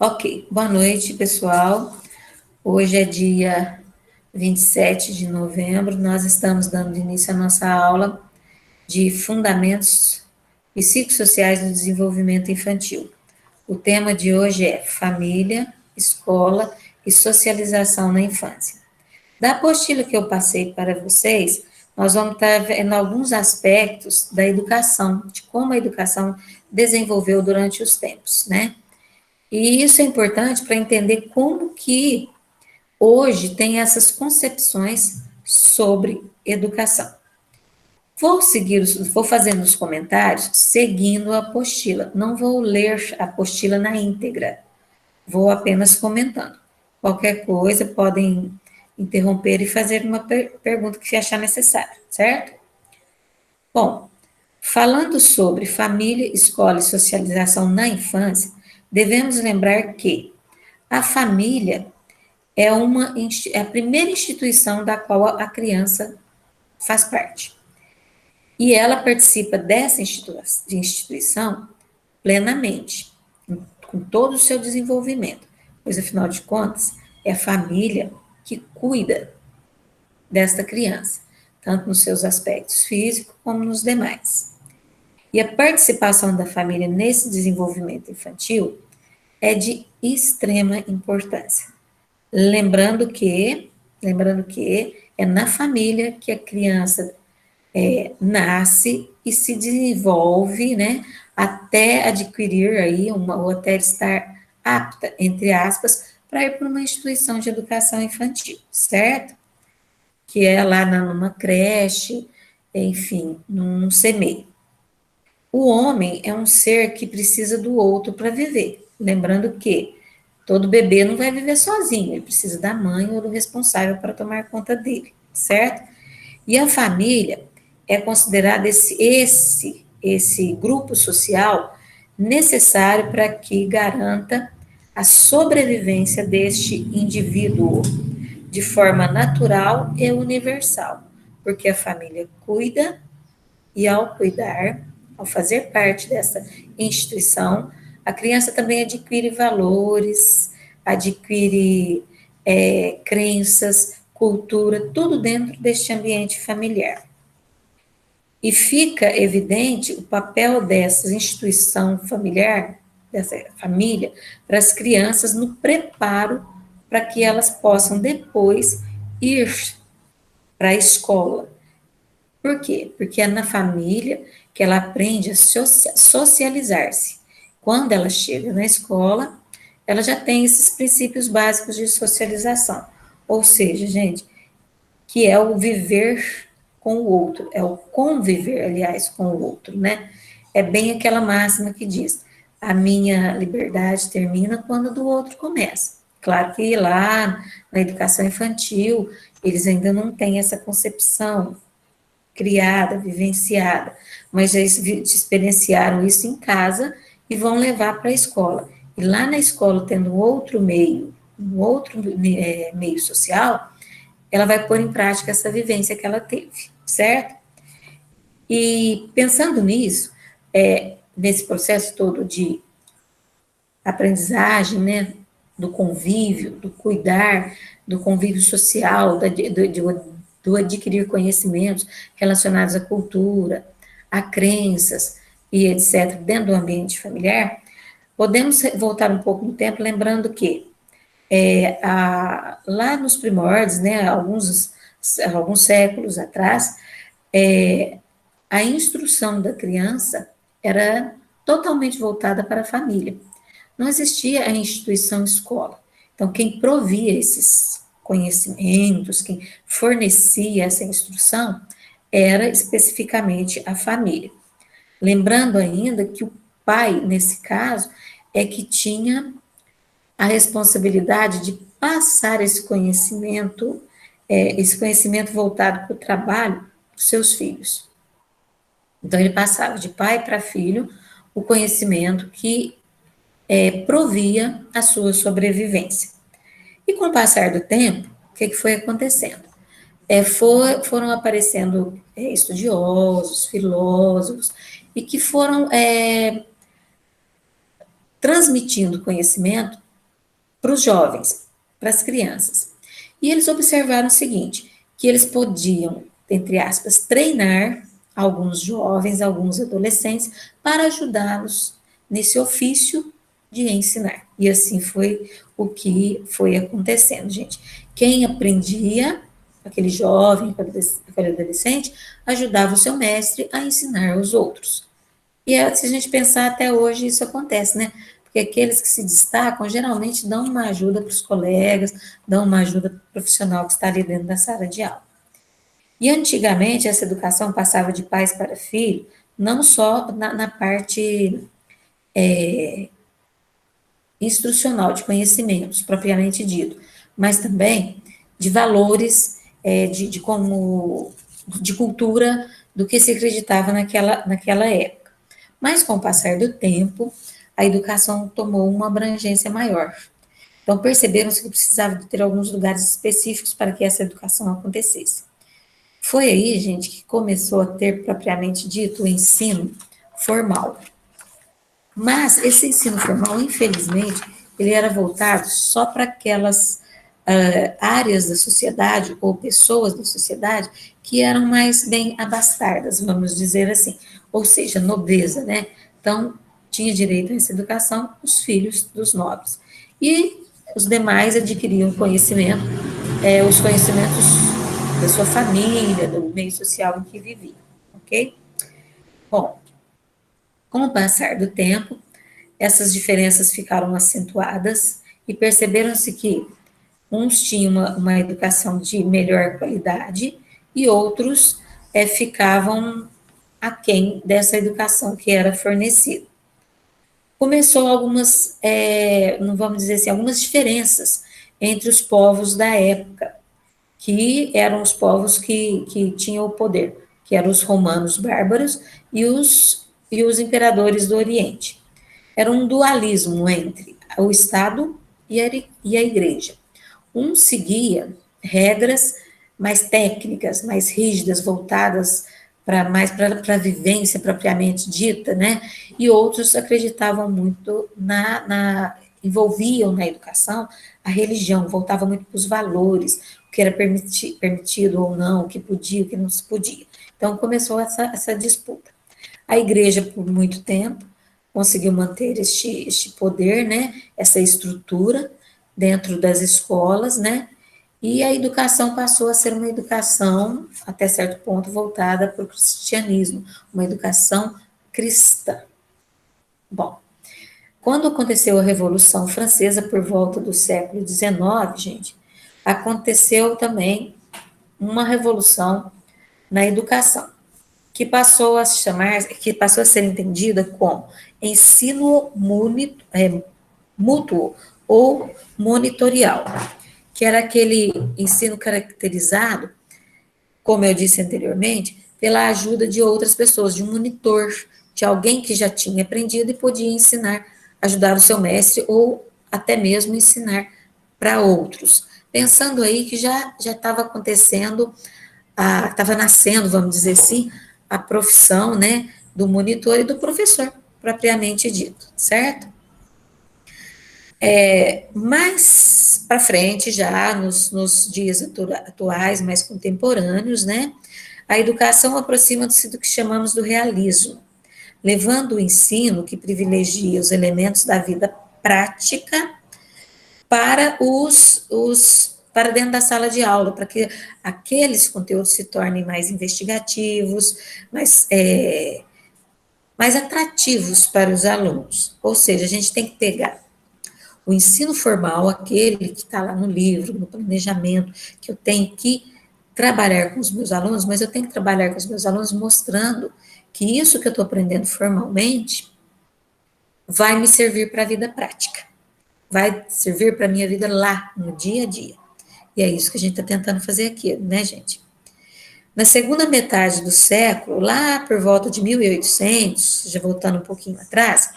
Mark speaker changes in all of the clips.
Speaker 1: Ok, boa noite, pessoal. Hoje é dia 27 de novembro, nós estamos dando início à nossa aula de Fundamentos Psicossociais do Desenvolvimento Infantil. O tema de hoje é Família, Escola e Socialização na Infância. Da apostila que eu passei para vocês, nós vamos estar vendo alguns aspectos da educação, de como a educação desenvolveu durante os tempos, né? E isso é importante para entender como que hoje tem essas concepções sobre educação. Vou fazendo os comentários seguindo a apostila. Não vou ler a apostila na íntegra. Vou apenas comentando. Qualquer coisa podem interromper e fazer uma pergunta que achar necessário, certo? Bom, falando sobre família, escola e socialização na infância, devemos lembrar que a família é a primeira instituição da qual a criança faz parte. E ela participa dessa instituição plenamente, com todo o seu desenvolvimento, pois, afinal de contas, é a família que cuida desta criança, tanto nos seus aspectos físicos como nos demais. E a participação da família nesse desenvolvimento infantil é de extrema importância. Lembrando que é na família que a criança nasce e se desenvolve, né, até adquirir aí ou até estar apta, entre aspas, para ir para uma instituição de educação infantil, certo? Que é lá numa creche, enfim, num CMEI. O homem é um ser que precisa do outro para viver. Lembrando que todo bebê não vai viver sozinho, ele precisa da mãe ou do responsável para tomar conta dele, certo? E a família é considerada esse grupo social necessário para que garanta a sobrevivência deste indivíduo de forma natural e universal, porque a família cuida e ao cuidar, ao fazer parte dessa instituição, a criança também adquire valores, adquire crenças, cultura, tudo dentro deste ambiente familiar. E fica evidente o papel dessa instituição familiar, dessa família, para as crianças no preparo para que elas possam depois ir para a escola. Por quê? Porque é na família que ela aprende a socializar-se. Quando ela chega na escola, ela já tem esses princípios básicos de socialização. Ou seja, gente, que é o viver com o outro, é o conviver, aliás, com o outro, né? É bem aquela máxima que diz: a minha liberdade termina quando a do outro começa. Claro que lá na educação infantil, eles ainda não têm essa concepção criada, vivenciada, mas já experienciaram isso em casa e vão levar para a escola. E lá na escola, tendo um outro meio social, ela vai pôr em prática essa vivência que ela teve, certo? E pensando nisso, nesse processo todo de aprendizagem, né, do convívio, do cuidar, do convívio social, do adquirir conhecimentos relacionados à cultura, a crenças e etc., dentro do ambiente familiar, podemos voltar um pouco no tempo, lembrando que lá nos primórdios, né, alguns séculos atrás, a instrução da criança era totalmente voltada para a família. Não existia a instituição escola. Então, quem provia esses conhecimentos, quem fornecia essa instrução, era especificamente a família. Lembrando ainda que o pai, nesse caso, é que tinha a responsabilidade de passar esse conhecimento voltado para o trabalho, para os seus filhos. Então, ele passava de pai para filho o conhecimento que provia a sua sobrevivência. E com o passar do tempo, o que foi acontecendo? Foram aparecendo estudiosos, filósofos, e que foram transmitindo conhecimento para os jovens, para as crianças. E eles observaram o seguinte, que eles podiam, entre aspas, treinar alguns jovens, alguns adolescentes, para ajudá-los nesse ofício de ensinar. E assim foi o que foi acontecendo, gente. Quem aprendia, aquele jovem, aquele adolescente, ajudava o seu mestre a ensinar os outros. E se a gente pensar até hoje, isso acontece, né? Porque aqueles que se destacam geralmente dão uma ajuda para os colegas, dão uma ajuda para o profissional que está ali dentro da sala de aula. E antigamente essa educação passava de pais para filho, não só na parte instrucional, de conhecimentos, propriamente dito, mas também de valores, de como, de cultura, do que se acreditava naquela época. Mas com o passar do tempo, a educação tomou uma abrangência maior. Então perceberam-se que precisava de ter alguns lugares específicos para que essa educação acontecesse. Foi aí, gente, que começou a ter propriamente dito o ensino formal. Mas esse ensino formal, infelizmente, ele era voltado só para aquelas áreas da sociedade ou pessoas da sociedade que eram mais bem abastardas, vamos dizer assim, ou seja, nobreza, né? Então, tinha direito a essa educação os filhos dos nobres. E os demais adquiriam conhecimento, os conhecimentos da sua família, do meio social em que viviam, ok? Bom, com o passar do tempo, essas diferenças ficaram acentuadas e perceberam-se que uns tinham uma educação de melhor qualidade e outros ficavam aquém dessa educação que era fornecida. Começou algumas, não vamos dizer assim, algumas diferenças entre os povos da época, que eram os povos que tinham o poder, que eram os romanos bárbaros e os imperadores do Oriente. Era um dualismo entre o Estado e a Igreja. Um seguia regras mais técnicas, mais rígidas, voltadas mais para a vivência propriamente dita, né? E outros acreditavam muito envolviam na educação a religião, voltava muito para os valores, o que era permitido ou não, o que podia, o que não se podia. Então começou essa disputa. A igreja, por muito tempo, conseguiu manter este poder, né, essa estrutura dentro das escolas, né, e a educação passou a ser uma educação, até certo ponto, voltada para o cristianismo, uma educação cristã. Bom, quando aconteceu a Revolução Francesa, por volta do século XIX, gente, aconteceu também uma revolução na educação que passou a ser entendida como ensino mútuo ou monitorial, que era aquele ensino caracterizado, como eu disse anteriormente, pela ajuda de outras pessoas, de um monitor, de alguém que já tinha aprendido e podia ensinar, ajudar o seu mestre ou até mesmo ensinar para outros. Pensando aí que já estava acontecendo, estava nascendo, vamos dizer assim, a profissão, né, do monitor e do professor, propriamente dito, certo? Mais para frente, já nos dias atuais, mais contemporâneos, né, a educação aproxima-se do que chamamos do realismo, levando o ensino que privilegia os elementos da vida prática para para dentro da sala de aula, para que aqueles conteúdos se tornem mais investigativos, mais atrativos para os alunos. Ou seja, a gente tem que pegar o ensino formal, aquele que está lá no livro, no planejamento, que eu tenho que trabalhar com os meus alunos, mas eu tenho que trabalhar com os meus alunos mostrando que isso que eu estou aprendendo formalmente vai me servir para a vida prática, vai servir para a minha vida lá, no dia a dia. E é isso que a gente está tentando fazer aqui, né, gente? Na segunda metade do século, lá por volta de 1800, já voltando um pouquinho atrás,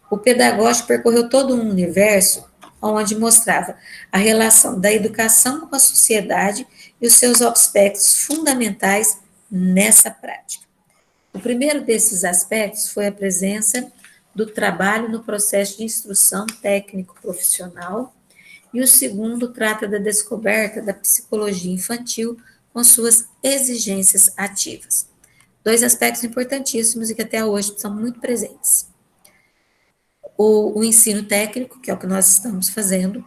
Speaker 1: o pedagógico percorreu todo um universo onde mostrava a relação da educação com a sociedade e os seus aspectos fundamentais nessa prática. O primeiro desses aspectos foi a presença do trabalho no processo de instrução técnico-profissional, e o segundo trata da descoberta da psicologia infantil com suas exigências ativas. Dois aspectos importantíssimos e que até hoje são muito presentes. O ensino técnico, que é o que nós estamos fazendo,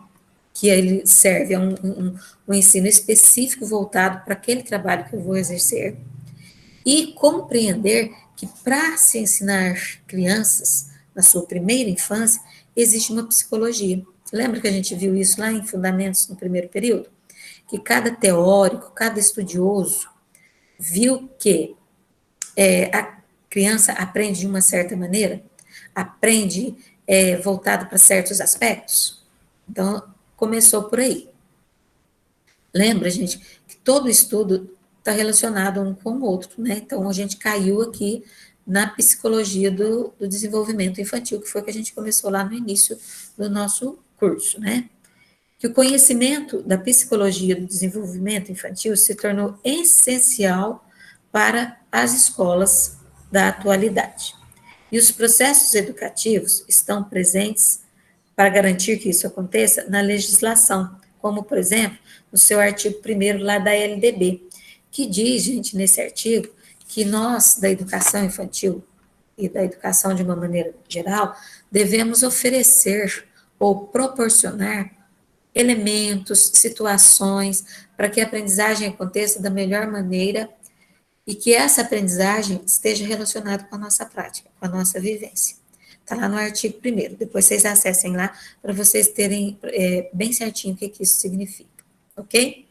Speaker 1: que ele serve a um ensino específico voltado para aquele trabalho que eu vou exercer, e compreender que para se ensinar crianças na sua primeira infância, existe uma psicologia. Lembra que a gente viu isso lá em Fundamentos no primeiro período? Que cada teórico, cada estudioso viu que a criança aprende de uma certa maneira, aprende voltado para certos aspectos. Então, começou por aí. Lembra, gente, que todo estudo está relacionado um com o outro, né? Então, a gente caiu aqui na psicologia do desenvolvimento infantil, que foi o que a gente começou lá no início do nosso curso, né? Que o conhecimento da psicologia do desenvolvimento infantil se tornou essencial para as escolas da atualidade. E os processos educativos estão presentes para garantir que isso aconteça na legislação, como, por exemplo, no seu artigo 1º lá da LDB, que diz, gente, nesse artigo, que nós, da educação infantil e da educação de uma maneira geral, devemos oferecer ou proporcionar elementos, situações, para que a aprendizagem aconteça da melhor maneira e que essa aprendizagem esteja relacionada com a nossa prática, com a nossa vivência. Está lá no artigo 1º, depois vocês acessem lá para vocês terem bem certinho o que isso significa, ok?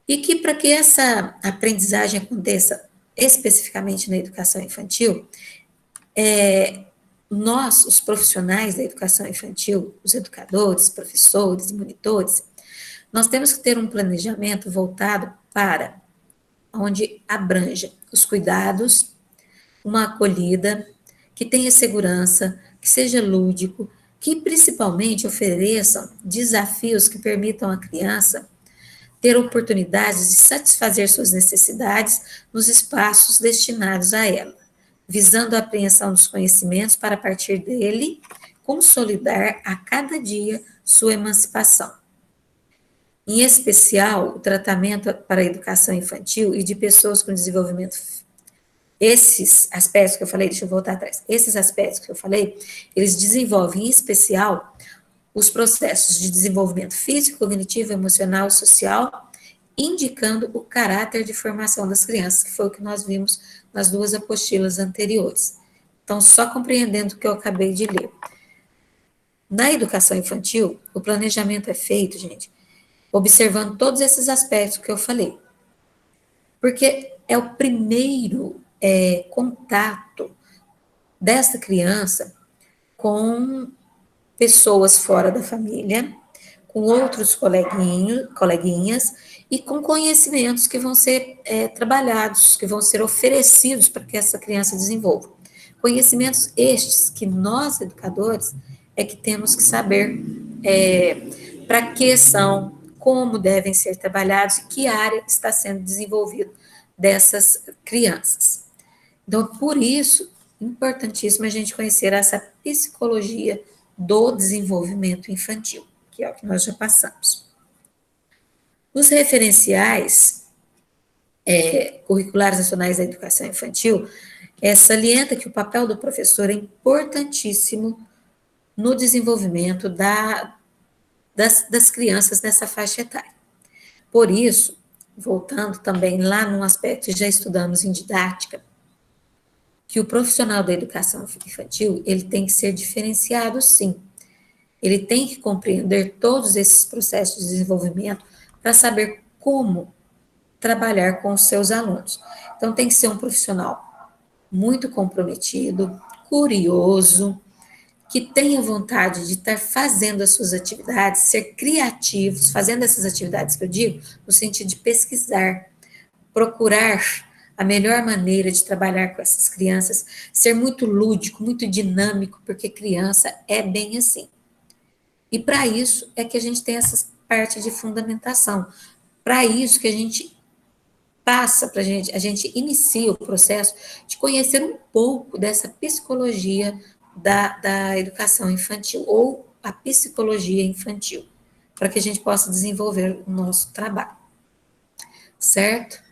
Speaker 1: E que para que essa aprendizagem aconteça especificamente na educação infantil, nós, os profissionais da educação infantil, os educadores, professores, monitores, nós temos que ter um planejamento voltado para onde abranja os cuidados, uma acolhida, que tenha segurança, que seja lúdico, que principalmente ofereçam desafios que permitam à criança ter oportunidades de satisfazer suas necessidades nos espaços destinados a ela, visando a apreensão dos conhecimentos para, a partir dele, consolidar a cada dia sua emancipação. Em especial, o tratamento para a educação infantil e de pessoas com desenvolvimento. Esses aspectos que eu falei, deixa eu voltar atrás. Esses aspectos que eu falei, eles desenvolvem em especial os processos de desenvolvimento físico, cognitivo, emocional e social, indicando o caráter de formação das crianças, que foi o que nós vimos nas duas apostilas anteriores. Então, só compreendendo o que eu acabei de ler. Na educação infantil, o planejamento é feito, gente, observando todos esses aspectos que eu falei. Porque é o primeiro contato dessa criança com pessoas fora da família, com outros coleguinhas e com conhecimentos que vão ser trabalhados, que vão ser oferecidos para que essa criança desenvolva. Conhecimentos estes que nós, educadores, é que temos que saber para que são, como devem ser trabalhados e que área está sendo desenvolvido dessas crianças. Então, por isso, importantíssimo a gente conhecer essa psicologia do desenvolvimento infantil, que é o que nós já passamos. Os referenciais curriculares nacionais da educação infantil salienta que o papel do professor é importantíssimo no desenvolvimento das crianças nessa faixa etária. Por isso, voltando também lá num aspecto que já estudamos em didática, que o profissional da educação infantil, ele tem que ser diferenciado, sim. Ele tem que compreender todos esses processos de desenvolvimento para saber como trabalhar com os seus alunos. Então, tem que ser um profissional muito comprometido, curioso, que tenha vontade de estar fazendo as suas atividades, ser criativos, fazendo essas atividades que eu digo, no sentido de pesquisar, procurar a melhor maneira de trabalhar com essas crianças, ser muito lúdico, muito dinâmico, porque criança é bem assim. E para isso é que a gente tem essa parte de fundamentação. Para isso que a gente passa para a gente inicia o processo de conhecer um pouco dessa psicologia da educação infantil, ou a psicologia infantil, para que a gente possa desenvolver o nosso trabalho, certo?